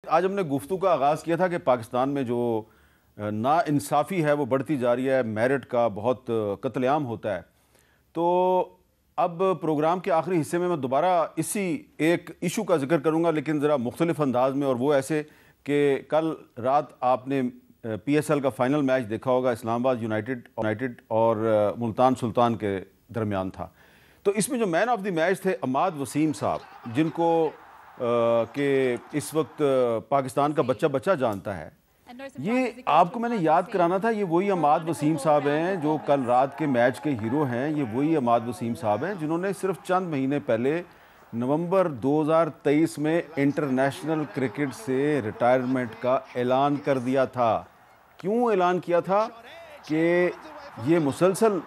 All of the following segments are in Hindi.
आज हमने गुफ्तगू का आगाज़ किया था कि पाकिस्तान में जो नाइंसाफ़ी है वो बढ़ती जा रही है, मेरिट का बहुत कत्लेआम होता है। तो अब प्रोग्राम के आखिरी हिस्से में मैं दोबारा इसी एक इशू का जिक्र करूँगा, लेकिन ज़रा मुख्तलिफ अंदाज में, और वो ऐसे कि कल रात आपने PSL का फ़ाइनल मैच देखा होगा, इस्लामाबाद यूनाइटेड और मुल्तान सुल्तान के दरमियान था। तो इसमें जो मैन ऑफ द मैच थे अमाद वसीम साहब, जिनको कि इस वक्त पाकिस्तान का बच्चा बच्चा जानता है। ये आपको मैंने याद कराना था, ये वही अमाद वसीम साहब हैं जो कल रात के मैच के हीरो हैं। ये वही अमाद वसीम साहब हैं जिन्होंने सिर्फ चंद महीने पहले नवंबर 2023 में इंटरनेशनल क्रिकेट से रिटायरमेंट का ऐलान कर दिया था। क्यों ऐलान किया था? कि ये मुसलसल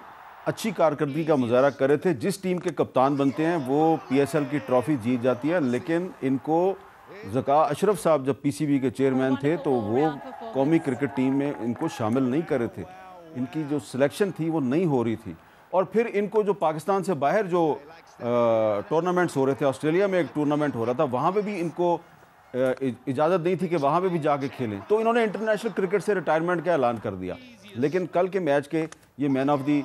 अच्छी कारकर्दगी का मुजाहरा कर रहे थे। जिस टीम के कप्तान बनते हैं वो PSL की ट्रॉफ़ी जीत जाती है, लेकिन इनको ज़का अशरफ साहब जब PCB के चेयरमैन थे तो वो कौमी क्रिकेट टीम में इनको शामिल नहीं कर रहे थे। इनकी जो सिलेक्शन थी वो नहीं हो रही थी। और फिर इनको जो पाकिस्तान से बाहर जो टूर्नामेंट्स हो रहे थे, ऑस्ट्रेलिया में एक टूर्नामेंट हो रहा था, वहाँ पे भी इनको इजाज़त नहीं थी कि वहाँ पे भी जाके खेलें। तो इन्होंने इंटरनेशनल क्रिकेट से रिटायरमेंट का ऐलान कर दिया। लेकिन कल के मैच के ये मैन ऑफ दी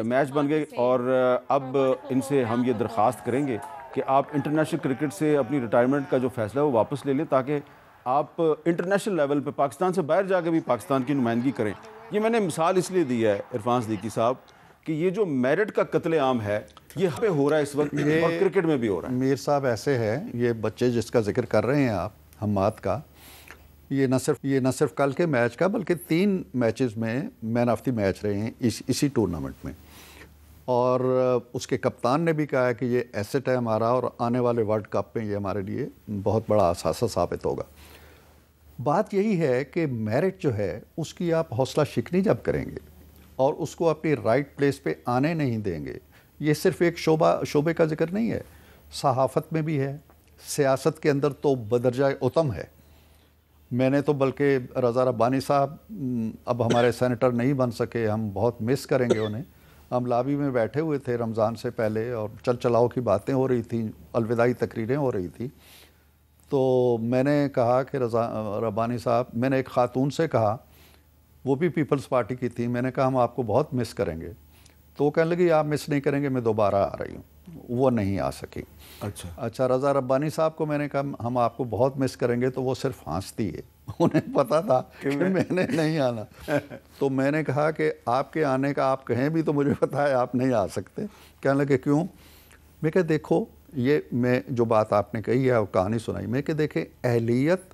मैच बन गए। और अब इनसे हम ये दरख्वास्त करेंगे कि आप इंटरनेशनल क्रिकेट से अपनी रिटायरमेंट का जो फैसला है वो वापस ले लें, ताकि आप इंटरनेशल लेवल पे पाकिस्तान से बाहर जाकर भी पाकिस्तान की नुमाइंदगी करें। ये मैंने मिसाल इसलिए दी है इरफान सिद्दीकी साहब कि ये जो मेरिट का कत्लेआम है ये पे हो रहा है इस वक्त, और क्रिकेट में भी हो रहा है। मीर साहब ऐसे है, ये बच्चे जिसका जिक्र कर रहे हैं आप, हम्माद का, ये न सिर्फ कल के मैच का बल्कि 3 मैचेस में मैन ऑफ द मैच रहे हैं इसी टूर्नामेंट में। और उसके कप्तान ने भी कहा है कि ये एसेट है हमारा, और आने वाले वर्ल्ड कप में ये हमारे लिए बहुत बड़ा असासा साबित होगा। बात यही है कि मेरिट जो है उसकी आप हौसला शिकनी जब करेंगे और उसको अपनी राइट प्लेस पे आने नहीं देंगे, ये सिर्फ एक शोबे का जिक्र नहीं है, सहाफ़त में भी है, सियासत के अंदर तो बदरजा उत्तम है। मैंने तो बल्कि रज़ा रब्बानी साहब अब हमारे सेनेटर नहीं बन सके, हम बहुत मिस करेंगे उन्हें। हम लाबी में बैठे हुए थे रमज़ान से पहले और चल चलाओ की बातें हो रही थी, अलविदाई तकरीरें हो रही थी। तो मैंने कहा कि रज़ा रब्बानी साहब, मैंने एक ख़ातून से कहा, वो भी पीपल्स पार्टी की थी, मैंने कहा हम आपको बहुत मिस करेंगे। तो वो कहने लगी आप मिस नहीं करेंगे, मैं दोबारा आ रही हूँ। वो नहीं आ सकी। अच्छा, रज़ा रब्बानी साहब को मैंने कहा हम आपको बहुत मिस करेंगे, तो वो सिर्फ हंसती है। उन्हें पता था कि मैंने नहीं आना। तो मैंने कहा कि आपके आने का आप कहें भी तो मुझे पता है आप नहीं आ सकते। कहने लगे क्यों? मैं कहा देखो, ये मैं जो बात आपने कही है और कहानी सुनाई, मैं कि देखें अहलियत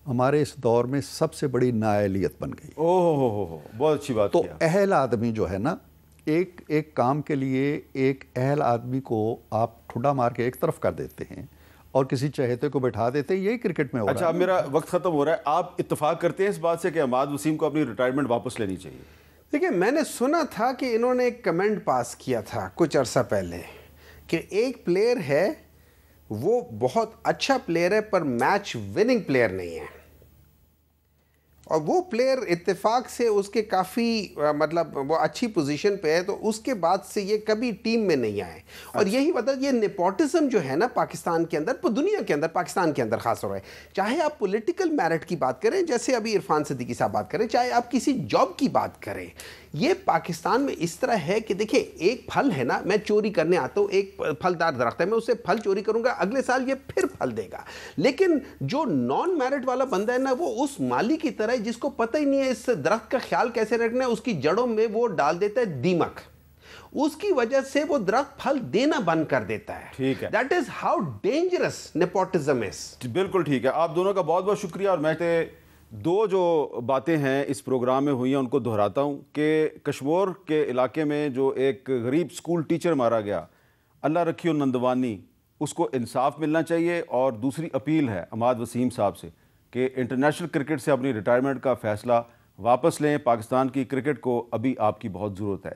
हमारे इस दौर में सबसे बड़ी नाअहलियत बन गई। ओहो, बहुत अच्छी बात। तो अहल आदमी जो है ना, एक काम के लिए एक अहल आदमी को आप ठुड्डा मार के एक तरफ कर देते हैं और किसी चहेते को बैठा देते हैं, यही क्रिकेट में हो रहा है। अच्छा, अब मेरा वक्त खत्म हो रहा है। आप इत्तेफाक करते हैं इस बात से कि अमाद वसीम को अपनी रिटायरमेंट वापस लेनी चाहिए? देखिए, मैंने सुना था कि इन्होंने एक कमेंट पास किया था कुछ अरसा पहले कि एक प्लेयर है, वो बहुत अच्छा प्लेयर है पर मैच विनिंग प्लेयर नहीं है, और वो प्लेयर इत्तेफाक से उसके काफ़ी मतलब वो अच्छी पोजीशन पे है, तो उसके बाद से ये कभी टीम में नहीं आए। और यही वजह, ये नेपोटिज्म जो है ना पाकिस्तान के अंदर, दुनिया के अंदर, पाकिस्तान के अंदर खास हो रहा है। चाहे आप पॉलिटिकल मेरिट की बात करें, जैसे अभी इरफान सिद्दीकी साहब बात करें, चाहे आप किसी जॉब की बात करें, ये पाकिस्तान में इस तरह है कि देखिए, एक फल है ना, मैं चोरी करने आता हूँ, एक फलदार दरख्त है, मैं उससे फल चोरी करूंगा, अगले साल ये फिर फल देगा। लेकिन जो नॉन मैरिट वाला बंदा है ना, वो उस माली की तरह है जिसको पता ही नहीं है इस दरख्त का ख्याल कैसे रखना है, उसकी जड़ों में वो डाल देता है दीमक, उसकी वजह से वो दरख्त फल देना बंद कर देता है। ठीक है, that is how dangerous nepotism is. बिल्कुल ठीक है। आप दोनों का बहुत बहुत शुक्रिया। और मैं 2 जो बातें हैं इस प्रोग्राम में हुई हैं उनको दोहराता हूँ कि कश्मीर के इलाके में जो एक गरीब स्कूल टीचर मारा गया, अल्लाह रखियो नंदवानी, उसको इंसाफ मिलना चाहिए। और दूसरी अपील है अमाद वसीम साहब से कि इंटरनेशनल क्रिकेट से अपनी रिटायरमेंट का फ़ैसला वापस लें। पाकिस्तान की क्रिकेट को अभी आपकी बहुत ज़रूरत है।